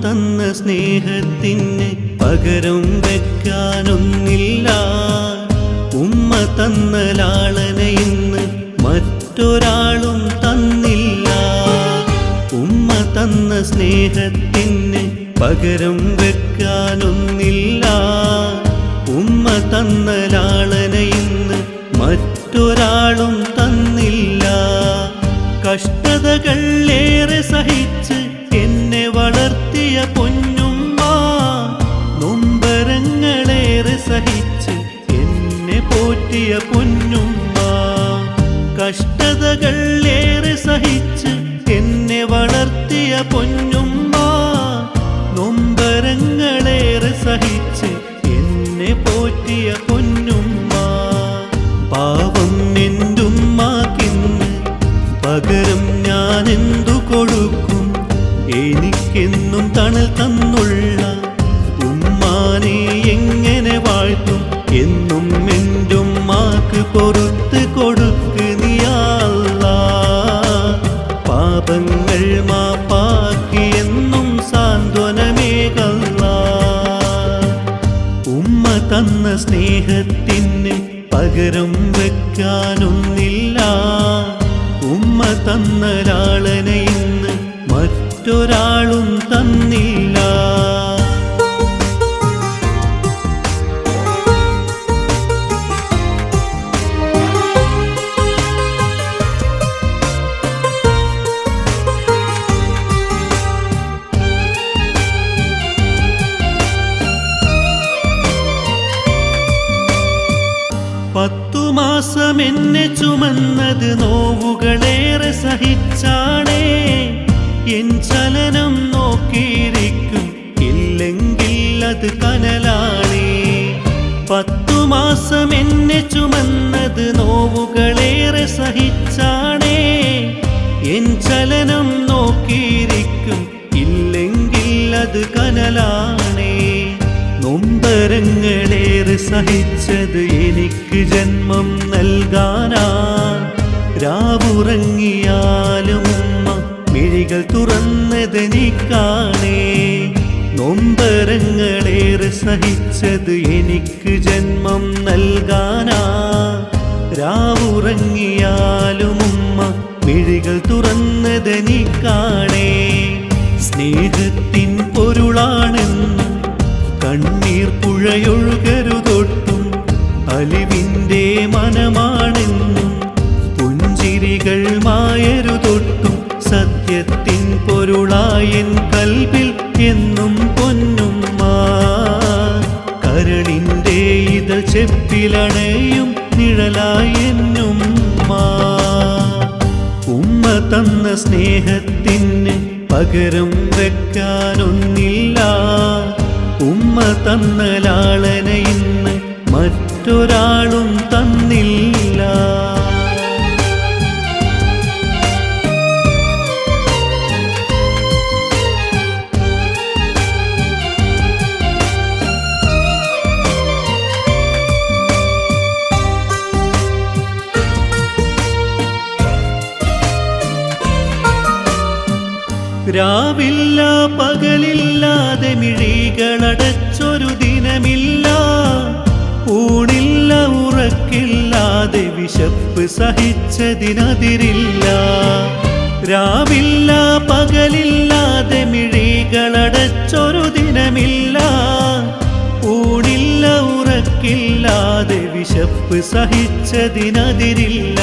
തന്ന സ്നേഹത്തിന് പകരം വെക്കാനൊന്നില്ല. ഉമ്മ തന്ന ലാളന ഇന്ന് മറ്റൊരാളും തന്നില്ല. ഉമ്മ തന്ന സ്നേഹത്തിന് പകരം വെക്കാനൊന്നില്ല. ഉമ്മ തന്ന ലാളന ഇന്ന് മറ്റൊരാളും തന്നില്ല. കഷ്ടതകൾ ഏറെ സഹിച്ച് എന്നെ വളർത്തിയ പൊന്നുമ്മ, നൊമ്പരങ്ങളേറെ സഹിച്ച് എന്നെ പോറ്റിയ പൊന്നുമ്മ. കഷ്ടതകൾ ഏറെ സഹിച്ച് എന്നെ വളർത്തിയ പൊന്നുമ്മ, നൊമ്പരങ്ങളേറെ സഹിച്ച് എന്നെ പോറ്റിയ പൊന്നുമ്മ. പാവം എന്റുമ്മാക്കിന്ന് പകരം ഞാനെന്തു കൊടുക്കും? എനിക്കെന്നും തണൽ തന്നുള്ള ഉമ്മാനെ എങ്ങനെ വാഴ്ത്തും? എന്നും എന്റുമ്മാക്ക് പൊറുത്ത് കൊടുക്ക് നീ അല്ലാഹ്. പാപങ്ങൾ മാപ്പാക്കി എന്നും സാന്ത്വനമേകല്ലാഹ്. ഉമ്മ തന്ന സ്നേഹത്തിന് പകരം വെക്കാനൊന്നില്ല. ഉമ്മ തന്ന ലാളന ഇന്ന് മറ്റൊരാളും തന്നില്ല. പത്തു മാസം എന്നെ ചുമന്നത് നോവുകളേറെ സഹിച്ചാണേ. എൻ ചലനം നോക്കിയിരിക്കും, ഇല്ലെങ്കിൽ അത് കനലാണേ. 10 മാസം എന്നെ ചുമന്നത് നോവുകളേറെ സഹിച്ചാണേ. എൻ ചലനം നോക്കിയിരിക്കും, ഇല്ലെങ്കിൽ അത് കനലാണേ. നൊമ്പരങ്ങളേറെ സഹിച്ചത് എനിക്ക് ജന്മം നൽകാനാ. രാവുറങ്ങിയാലും ഉമ്മ മിഴികൾ തുറന്നതെനിക്കാണേ. നൊമ്പരങ്ങളേറെ സഹിച്ചത് എനിക്ക് ജന്മം നൽകാനാ. രാവുറങ്ങിയാലും ഉമ്മ മിഴികൾ തുറന്നതെനിക്കാണേ. സ്നേഹത്തിൻ പൊരുളാണെന്നും കണ്ണീർ പുഴയൊഴുകരുതൊട്ടും അലിവിൻ്റെ മനമാണെന്നും പുഞ്ചിരികൾ മായരുതൊട്ടും സത്യത്തിൻ പൊരുളായൻ കൽബിൽ എന്നും പൊന്നുമ്മ. കരളിൻ്റെ ഇതൾ ചെപ്പിലണയും നിഴലായെന്നുമ്മ. ഉമ്മ തന്ന സ്നേഹത്തിന് പകരം വെക്കാനൊന്നില്ല. ഉമ്മ തന്ന ലാളന ഇന്ന് മറ്റൊരാളും തന്നില്ല. രാവില്ല പകലില്ലാതെ മിഴികളടച്ചൊരു ദിനമില്ല. ഊണില്ല ഉറക്കില്ലാതെ വിശപ്പ് സഹിച്ചതിനതിരില്ല. രാവില്ല പകലില്ലാതെ മിഴികളടച്ചൊരു ദിനമില്ല. ഊണില്ല ഉറക്കില്ലാതെ വിശപ്പ് സഹിച്ചതിനതിരില്ല.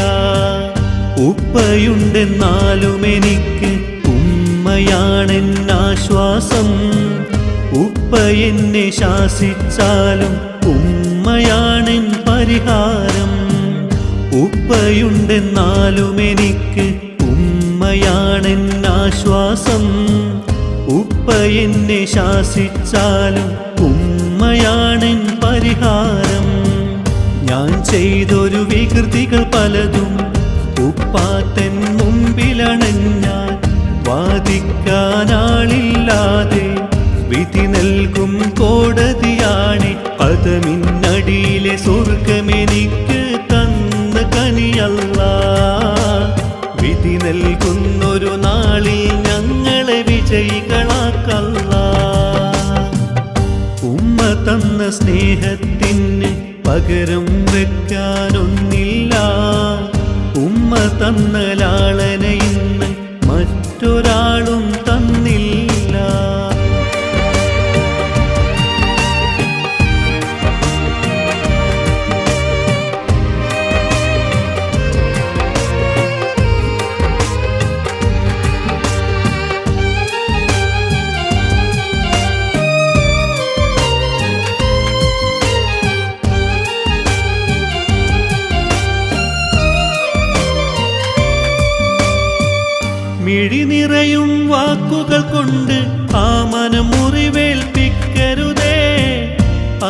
ഉപ്പയുണ്ടെന്നാലും എനിക്ക് ഉമ്മയാണെന്നാശ്വാസം. ഉപ്പ എന്നെ ശാസിച്ചാലും ഉമ്മയാണെൻ പരിഹാരം. ഉപ്പയുണ്ടെന്നാലും എനിക്ക് ഉമ്മയാണെന്നാശ്വാസം. ഉപ്പ എന്നെ ശാസിച്ചാലും ഉമ്മയാണെൻ പരിഹാരം. ഞാൻ ചെയ്തൊരു വികൃതികൾ പലതും ഉപ്പാത്തൻ മുമ്പിലണഞ്ഞാൽ വാദിക്കാനാളില്ലാതെ വിധി നൽകും കോടതിയാണ്. പദമിന്നടിയിലെ സ്വർഗമെനിക്ക് തന്ന കനിയല്ലാഹ്. വിധി നൽകുന്നൊരു നാളിൽ ഞങ്ങളെ വിജയ വിജയികളാക്കല്ലാ. ഉമ്മ തന്ന സ്നേഹത്തിന് പകരം വെക്കാനൊന്നില്ല. ഉമ്മ തന്ന ലാളന ഇന്ന് മറ്റൊരാളും തന്നില്ല. മിഴി നിറയും വാക്കുകൾ കൊണ്ട് ആ മനം മുറിവേൽപ്പിക്കരുതേ.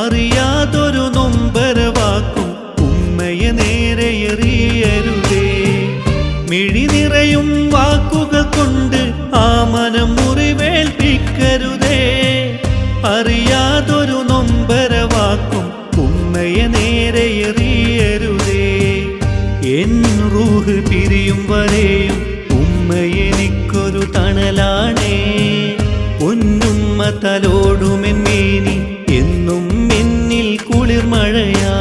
അറിയാതൊരു നൊമ്പര വാക്കും ഉമ്മയെ നേരെ എറിയരുതേ. മിഴി നിറയും വാക്കുകൾ കൊണ്ട് ആ മനം മുറിവേൽപ്പിക്കരുതേ. അറിയാതൊരു നൊമ്പര വാക്കും ഉമ്മയെ നേരെ എറിയരുതേ. എൻ റൂഹ് പിരിയും വരെയും എനിക്കൊരു തണലാണേ. പൊന്നുമ്മ തലോടുമെന്നേനി എന്നും എന്നിൽ കുളിർമഴയാ.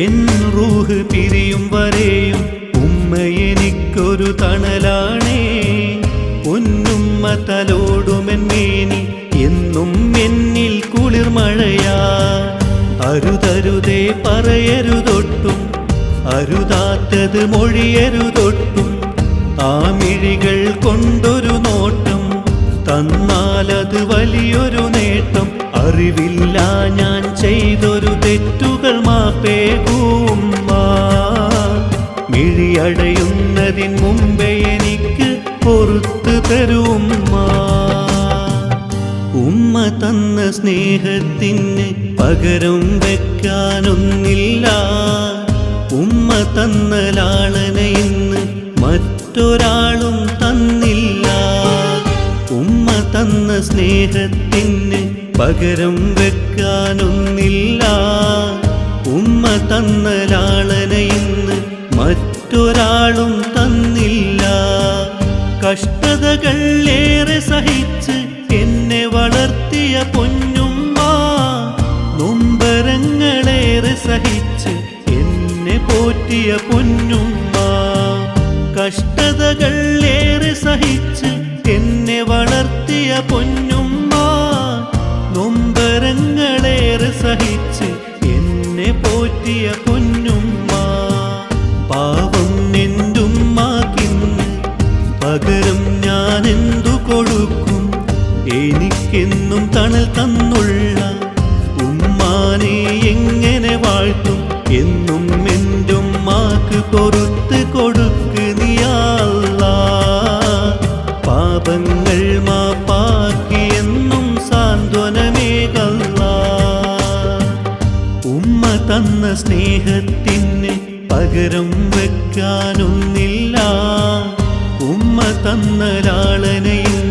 എൻ റൂഹ് പിരിയും വരെയും ഉമ്മ എനിക്കൊരു തണലാണേ. പൊന്നുമ്മ തലോടുമെന്നേനി എന്നും എന്നിൽ കുളിർമഴയാ. അരുതരുതേ പറയരുതൊട്ടും, അരുതാത്തത് മൊഴിയരുതൊട്ടും. ആ മിഴികൾ കൊണ്ടൊരു നോട്ടം തന്നാലത് വലിയൊരു നേട്ടം. അറിവില്ല ഞാൻ ചെയ്തൊരു തെറ്റുകൾ മാപ്പേകുമ്മ. മിഴിയടയുന്നതിൻ മുമ്പേ എനിക്ക് പൊറുത്തു തരുമ്മ. ഉമ്മ തന്ന സ്നേഹത്തിന് പകരം വെക്കാനൊന്നില്ല. ഉമ്മ തന്ന ലാളന ഇന്ന് മറ്റൊരാളും തന്നില്ല. ഉമ്മ തന്ന സ്നേഹത്തിന് പകരം വെക്കാനൊന്നില്ല. ഉമ്മ തന്ന ലാളന ഇന്ന് മറ്റൊരാളും തന്നില്ല. കഷ്ടതകൾ ഏറെ സഹിച്ച് എന്നെ വളർത്തിയ പൊന്നുമ്മ. നൊമ്പരങ്ങളേറെ സഹിച്ച് എന്നെ പോറ്റിയ പൊന്നുമ്മ. കഷ്ടതകൾ ഏറെ സഹിച്ച് എന്നെ വളർത്തിയ പൊന്നുമ്മ. നൊമ്പരങ്ങളേറെ സഹിച്ച് എന്നെ പോറ്റിയ പൊന്നുമ്മ. പാവം എന്റുമ്മാക്കിന്ന് പകരം ഞാൻ എന്തു കൊടുക്കും? എനിക്കെന്നും തണൽ തന്നുള്ള ഉമ്മാനെ എങ്ങനെ വാഴ്ത്തും? എന്നും എന്റുമ്മാക്ക് പൊറുത്ത് കൊടുക്ക് നീ അല്ലാ. പാപങ്ങൾ മാപ്പാക്കി എന്നും സാന്ത്വനമേകല്ലാ. ഉമ്മ തന്ന സ്നേഹത്തിന് പകരം വെക്കാനൊന്നില്ല. ഉമ്മ തന്ന ലാളനയിൽ